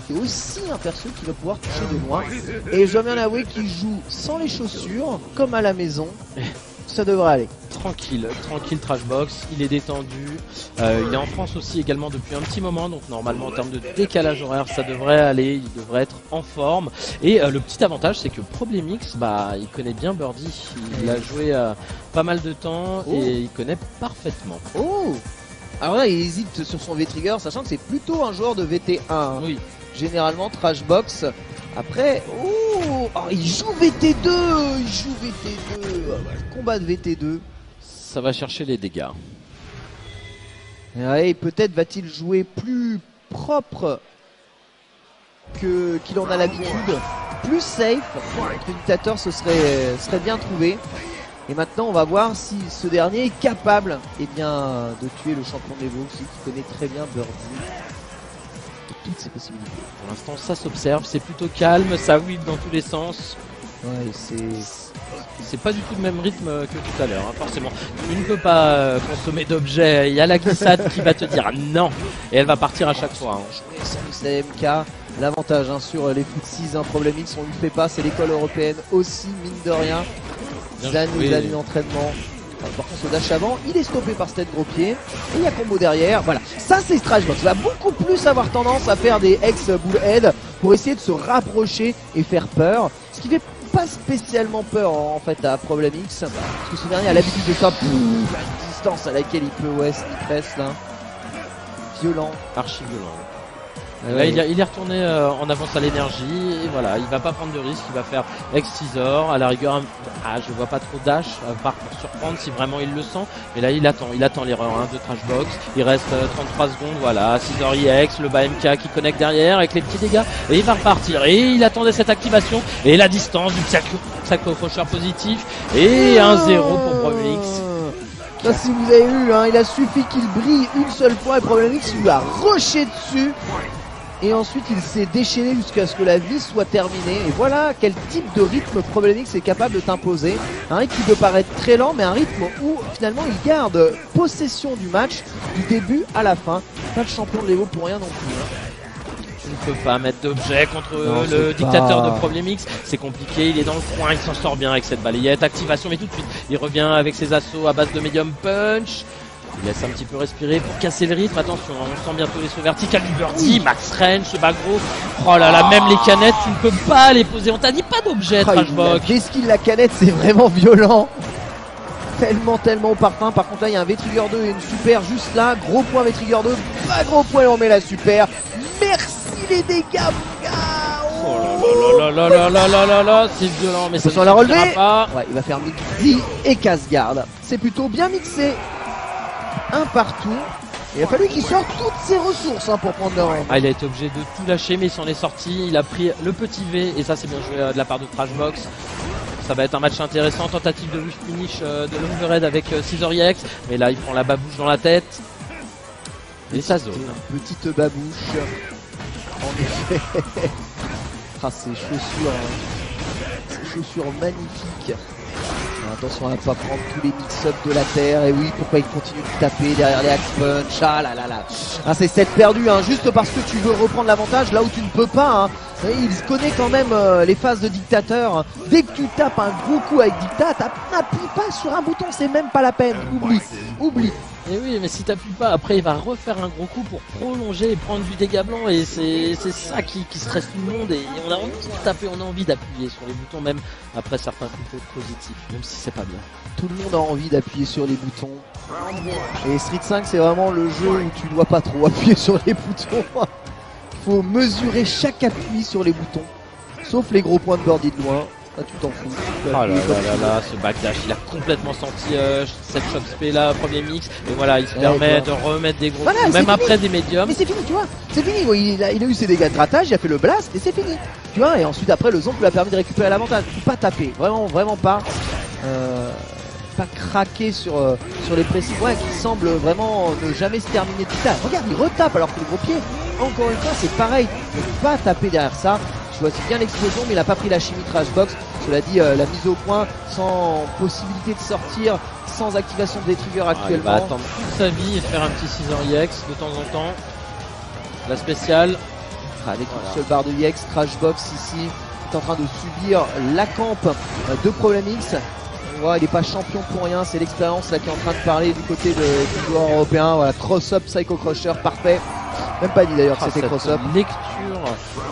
qui est aussi un perso qui va pouvoir toucher de loin. Et je dois bien avouer qu'il joue sans les chaussures, comme à la maison. Ça devrait aller. Tranquille, tranquille Trashbox, il est détendu. Il est en France aussi également depuis un petit moment, donc normalement en termes de décalage horaire ça devrait aller, il devrait être en forme. Et le petit avantage c'est que Problemix, bah il connaît bien Birdie, il a joué pas mal de temps et il connaît parfaitement. Oh, alors là il hésite sur son V-Trigger, sachant que c'est plutôt un joueur de VT1. Hein. Oui. Généralement Trashbox. Après, oh, il joue VT2, il joue VT2, combat de VT2. Ça va chercher les dégâts. Et peut-être va-t-il jouer plus propre qu'il en a l'habitude, plus safe. Le dictateur ce serait bien trouvé. Et maintenant on va voir si ce dernier est capable de tuer le champion de l'Evo aussi, qui connaît très bien Birdie. Toutes ses possibilités. Pour l'instant ça s'observe, c'est plutôt calme, ça whip dans tous les sens. Ouais, c'est pas du tout le même rythme que tout à l'heure, hein, forcément. Tu ne peux pas consommer d'objets, il y a la glissade qui va te dire non, et elle va partir à chaque fois. Hein. C'est MK, l'avantage sur les foot 6, Problemix, on lui fait pas, c'est l'école européenne aussi, mine de rien. Années d'entraînement. Par contre, ce dash avant, il est stoppé par cette gros pied. Et il y a combo derrière. Voilà, ça c'est Trashbox. Il va beaucoup plus avoir tendance à faire des ex-bullhead pour essayer de se rapprocher et faire peur. Ce qui fait pas spécialement peur en fait à Problemix. Parce que ce dernier a l'habitude de ça. La distance à laquelle il peut, sneak là. Violent. Archi violent. Là, il est retourné en avance à l'énergie et voilà, il va pas prendre de risque, il va faire X-Scissor, à la rigueur, je vois pas trop dash, à part pour surprendre si vraiment il le sent, mais là il attend l'erreur de Trashbox, il reste 33 secondes, voilà, Scissor EX, le bas MK qui connecte derrière avec les petits dégâts, et il va repartir, et il attendait cette activation, et la distance du sacro-faucheur positif, et 1-0 pour Problemix. Ça, si vous avez vu, il a suffi qu'il brille une seule fois et Problemix lui a rushé dessus. Et ensuite il s'est déchaîné jusqu'à ce que la vie soit terminée. Et voilà quel type de rythme Problemix est capable de t'imposer. Un rythme qui peut paraître très lent, mais un rythme où finalement il garde possession du match du début à la fin. Pas de champion de l'Evo pour rien non plus. Tu ne peux pas mettre d'objet contre le dictateur de Problemix, c'est compliqué, il est dans le coin, il s'en sort bien avec cette balayette, activation, mais tout de suite il revient avec ses assauts à base de medium punch. Il laisse un petit peu respirer pour casser le rythme. Attention, on sent bientôt les sauts verticales du Birdie, Max Range, Bagro. Oh là là, même les canettes, tu ne peux pas les poser. On t'a dit pas d'objet, Trashbox. Deskill la canette, c'est vraiment violent. Tellement au parfum. Par contre là, il y a un V-Trigger 2 et une super juste là. Gros point V-Trigger 2, pas gros point et on met la super. Merci les dégâts, mon gars. Oh là, c'est violent, mais ça ne la relever pas. Ouais, il va faire midi et casse-garde. C'est plutôt bien mixé. Un partout. Il a fallu qu'il sorte toutes ses ressources pour prendre le rang. Il a été obligé de tout lâcher, mais il s'en est sorti. Il a pris le petit V et ça c'est bien joué de la part de Trashbox. Ça va être un match intéressant. Tentative de finish de l'Overhead avec Scissor EX. Mais là il prend la babouche dans la tête. Et ça zone. Une petite babouche. En effet. Ces chaussures magnifiques. Attention à ne pas prendre tous les mix-ups de la terre. Et oui, pourquoi il continue de taper derrière les axe punch. C'est 7 perdu, juste parce que tu veux reprendre l'avantage là où tu ne peux pas. Il connaît quand même les phases de dictateur. Dès que tu tapes un gros coup avec dictat, n'appuie pas sur un bouton, c'est même pas la peine. Oublie. Et oui, mais si t'appuies pas, après il va refaire un gros coup pour prolonger et prendre du dégât blanc. Et c'est ça qui stresse tout le monde. Et on a envie de taper, on a envie d'appuyer sur les boutons, même après certains coups positifs, même si c'est pas bien. Tout le monde a envie d'appuyer sur les boutons. Et Street 5, c'est vraiment le jeu où tu dois pas trop appuyer sur les boutons. Faut mesurer chaque appui sur les boutons. Sauf les gros points de Birdie de loin. Là, tu t'en fous. Ce backdash, il a complètement senti cette chop spé là, premier mix. Et voilà, il se permet de remettre des gros coups, même après des médiums. Mais c'est fini, tu vois. C'est fini. Il a eu ses dégâts de grattage, il a fait le blast et c'est fini. Tu vois, et ensuite, après, le zonk lui a permis de récupérer l'avantage. Pas taper. Vraiment pas. Pas craquer sur les précis points qui semblent vraiment ne jamais se terminer tout ça. Regarde, il retape alors que le gros pied, encore une fois, c'est pareil. Ne pas taper derrière ça. Je vois bien l'explosion, mais il n'a pas pris la chimie Trashbox. Cela dit, la mise au point sans possibilité de sortir, sans activation des triggers actuellement. Il va attendre toute sa vie et faire un petit Scissor EX de temps en temps. La spéciale. Avec une seule barre de EX, Trashbox ici est en train de subir la camp de ProblemX. On voit, il n'est pas champion pour rien, c'est l'expérience là qui est en train de parler du côté du joueur européen. Voilà, cross-up, Psycho Crusher, parfait. Même pas dit d'ailleurs que c'était cross-up. Lecture,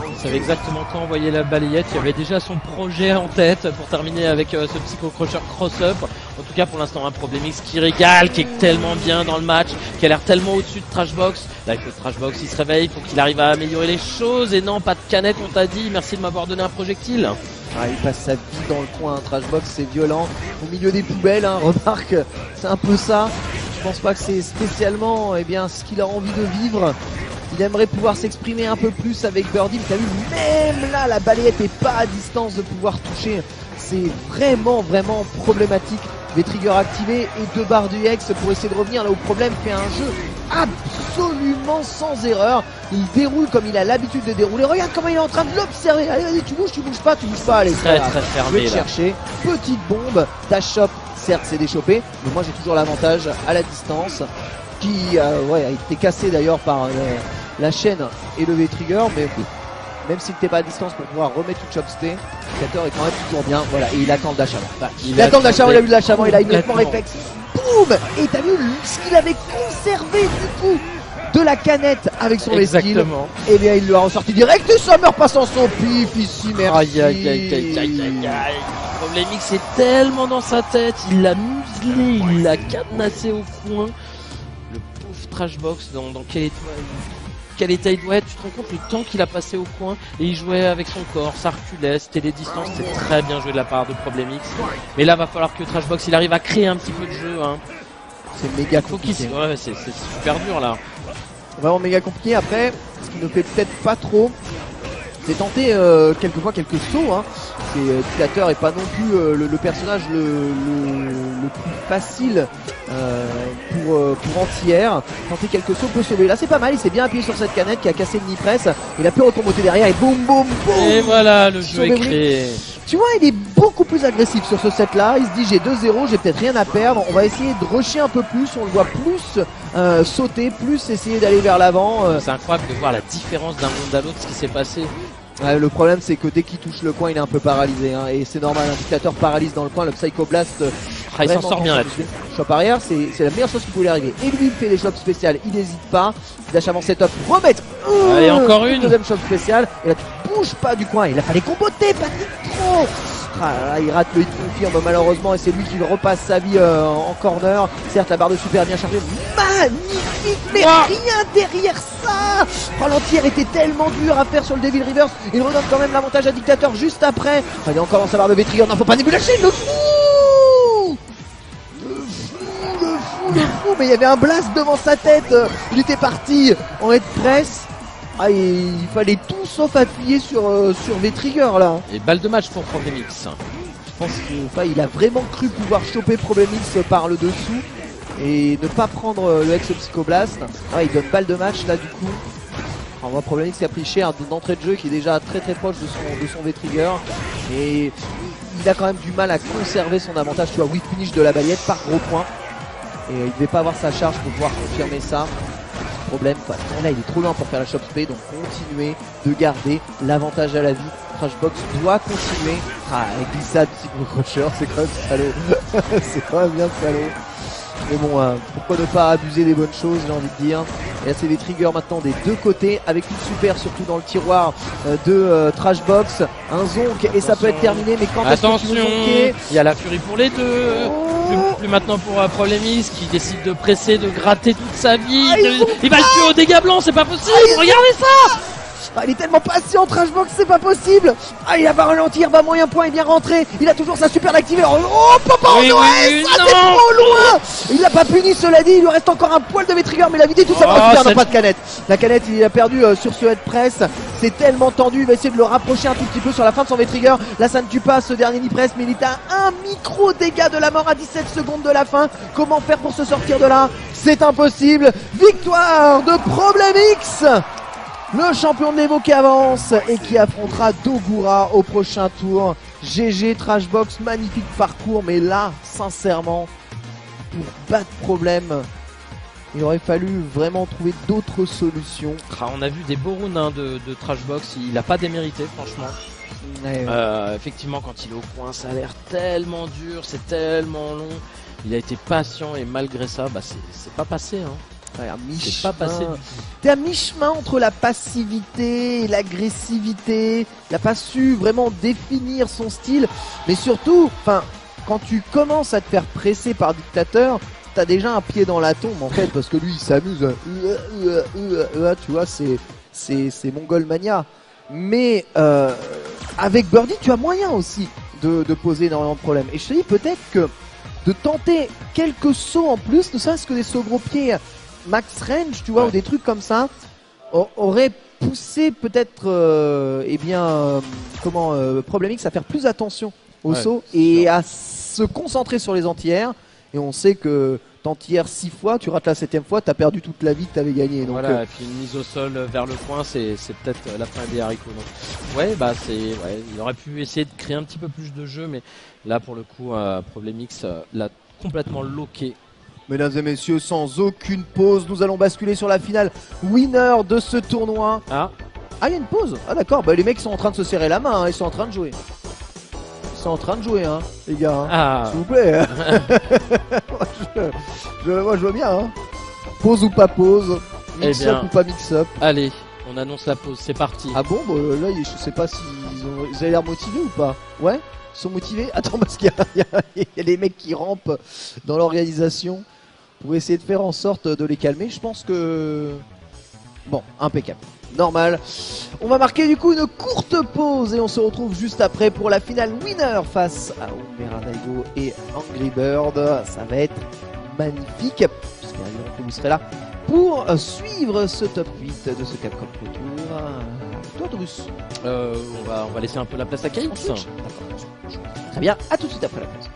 il savait exactement quand envoyer la balayette, il avait déjà son projet en tête pour terminer avec ce Psycho Crusher cross-up. En tout cas pour l'instant un ProblemX qui régale, qui est tellement bien dans le match, qui a l'air tellement au-dessus de Trashbox. Là il faut que Trashbox il se réveille, il faut qu'il arrive à améliorer les choses. Et non, pas de canette, on t'a dit, merci de m'avoir donné un projectile. Ah, il passe sa vie dans le coin, Trashbox c'est violent, au milieu des poubelles, hein, remarque, c'est un peu ça. Je pense pas que c'est spécialement ce qu'il a envie de vivre. Il aimerait pouvoir s'exprimer un peu plus avec Birdie, mais t'as vu, même là la balayette est pas à distance de pouvoir toucher. C'est vraiment problématique. Les triggers activés et 2 barres du X pour essayer de revenir là où Problème fait un jeu absolument sans erreur. Il déroule comme il a l'habitude de dérouler. Regarde comment il est en train de l'observer. Allez, vas-y, tu bouges pas, allez. Très fermé. Je vais te chercher. Petite bombe, dash shop, certes c'est déchopé, mais moi j'ai toujours l'avantage à la distance qui a été cassé d'ailleurs par la chaîne et le V-Trigger, mais même s'il n'était pas à distance pour pouvoir remettre une chopstay, Dictator est quand même toujours bien. Voilà, et il attend le dash avant. Il attend le dash avant, il a eu le dash avant, il a immédiatement réflexe. Boum! Et t'as vu ce qu'il avait conservé du coup de la canette avec son V-Skill. Et bien il lui a ressorti direct et ça meurt pas sans son pif ici, merci. Aïe. ProblemX est tellement dans sa tête, il l'a muselé, il l'a cadenassé au coin. Le pauvre Trashbox dans quel état il doit être, tu te rends compte le temps qu'il a passé au coin et il jouait avec son corps, ça reculait, c'était les distances, c'était très bien joué de la part de ProblemX. Mais là va falloir que Trashbox il arrive à créer un petit peu de jeu. Hein. C'est méga compliqué. Ouais, c'est super dur là. Vraiment méga compliqué. Après, ce qui ne fait peut-être pas trop, c'est tenter quelquefois quelques sauts. Hein. Dictator est pas non plus le personnage le plus facile pour anti-air. Tenter quelques sauts peut sauver. Là c'est pas mal, il s'est bien appuyé sur cette canette qui a cassé le knee-press. Il a pu retomber derrière et boum. Et voilà, le jeu est créé. Tu vois, il est beaucoup plus agressif sur ce set là. Il se dit j'ai 2-0, j'ai peut-être rien à perdre. On va essayer de rusher un peu plus. On le voit plus sauter, plus essayer d'aller vers l'avant. C'est incroyable de voir la différence d'un monde à l'autre, ce qui s'est passé. Ouais, le problème c'est que dès qu'il touche le coin il est un peu paralysé hein, et c'est normal, un Dictator paralyse dans le coin, le Psycho Blast il s'en sort bien là-dessus. Shop arrière c'est la meilleure chose qui pouvait arriver. Et lui il fait les shops spéciales, il n'hésite pas, dash avant setup, remettre allez, encore une deuxième shop spéciale et là tu bouges pas du coin, il a fallu comboter, pas trop. Là, il rate le hit confirme malheureusement et c'est lui qui repasse sa vie en corner. Certes la barre de super bien chargée, magnifique, mais rien derrière ça. L'entière était tellement dur à faire sur le Devil Reverse. Il redonne quand même l'avantage à Dictator juste après. Il est encore dans sa barre de V-Trigger, non faut pas nébulacher, le fou, mais il y avait un blast devant sa tête. Il était parti en head press. Il fallait tout sauf appuyer sur V-Trigger là. Et balle de match pour ProblemX. Je pense qu'il a vraiment cru pouvoir choper ProblemX par le dessous et ne pas prendre le Hex Psycho Blast. Il donne balle de match là du coup. On voit ProblemX qui a pris cher d'entrée de jeu, qui est déjà très proche de son V-Trigger. Et il a quand même du mal à conserver son avantage. Tu vois, weak finish de la balayette par gros point. Et il devait pas avoir sa charge pour pouvoir confirmer ça. Problème, là il est trop loin pour faire la shop spé, donc continuer de garder l'avantage à la vie. Trashbox doit continuer. Avec glissade, Psycho Crusher, c'est quand même salaud. C'est quand même bien salaud. Mais bon, pourquoi ne pas abuser des bonnes choses, j'ai envie de dire. Et là c'est des triggers maintenant des deux côtés, avec une super surtout dans le tiroir de Trashbox. Un zonk et ça peut être terminé, mais quand est-ce que tu veux zonker ? Il y a la furie pour les deux. Plus maintenant pour ProblemX qui décide de presser, de gratter toute sa vie. Il va le tuer au dégâts blanc, c'est pas possible. Regardez ça. Il est tellement patient, Trashbox, c'est pas possible. Il va ralentir, moyen point, il vient rentrer. Il a toujours sa super activée. Oh, papa, ça c'est trop loin. Il l'a pas puni, cela dit. Il lui reste encore un poil de V-Trigger, mais il a vidé tout ça. Non, pas de canette. La canette, il a perdu sur ce head press. C'est tellement tendu. Il va essayer de le rapprocher un tout petit peu sur la fin de son V-Trigger. Là, ça ne tue pas ce dernier knee press, mais il est à un micro dégât de la mort à 17 secondes de la fin. Comment faire pour se sortir de là? C'est impossible. Victoire de ProblemX, le champion de l'Evo qui avance et qui affrontera Dogura au prochain tour. GG Trashbox, magnifique parcours, mais là, sincèrement, pour battre Problème, Il aurait fallu vraiment trouver d'autres solutions. Ah, on a vu des beaux rounds hein, de Trashbox, il a pas démérité franchement. Ouais. Effectivement quand il est au coin ça a l'air tellement dur, c'est tellement long. Il a été patient et malgré ça, bah c'est pas passé. Hein. Ouais, C'est pas passé du tout. T'es à mi-chemin entre la passivité et l'agressivité. Il a pas su vraiment définir son style. Mais surtout, quand tu commences à te faire presser par Dictateur, t'as déjà un pied dans la tombe en fait, parce que lui il s'amuse. Tu vois, c'est Mongol Mania. Mais avec Birdie, tu as moyen aussi de poser énormément de problèmes. Et je te dis peut-être que de tenter quelques sauts en plus, ne serait-ce que des sauts gros pieds max range, tu vois, ou des trucs comme ça, aurait poussé peut-être, Problem X à faire plus attention aux sauts et à se concentrer sur les anti-airs. Et on sait que t'anti-air 6 fois, tu rates la 7ème fois, t'as perdu toute la vie que t'avais gagné. Donc, voilà, et puis une mise au sol vers le coin, c'est peut-être la fin des haricots. Donc. Ouais, bah il aurait pu essayer de créer un petit peu plus de jeu, mais là pour le coup, Problem X l'a complètement loqué. Mesdames et messieurs, sans aucune pause, nous allons basculer sur la finale winner de ce tournoi. Ah, il y a une pause. Ah d'accord, bah les mecs sont en train de se serrer la main, hein. Ils sont en train de jouer. Hein, les gars. Hein. Ah. S'il vous plaît. Moi je vois bien. Hein. Pause ou pas pause, mix-up ou pas mix-up. Allez, on annonce la pause, c'est parti. Ah bon, bah, là je sais pas s'ils avaient l'air motivés ou pas. Ouais, ils sont motivés. Attends, parce qu'il y a des mecs qui rampent dans l'organisation pour essayer de faire en sorte de les calmer. Je pense que... Bon, impeccable. Normal. On va marquer du coup une courte pause et on se retrouve juste après pour la finale winner face à Umera Daigo et Angry Bird. Ça va être magnifique. J'espère que vous serez là pour suivre ce top 8 de ce Capcom Pro Tour. Toi, Taurus, on va laisser un peu la place à Kaix. Très bien, à tout de suite après la pause.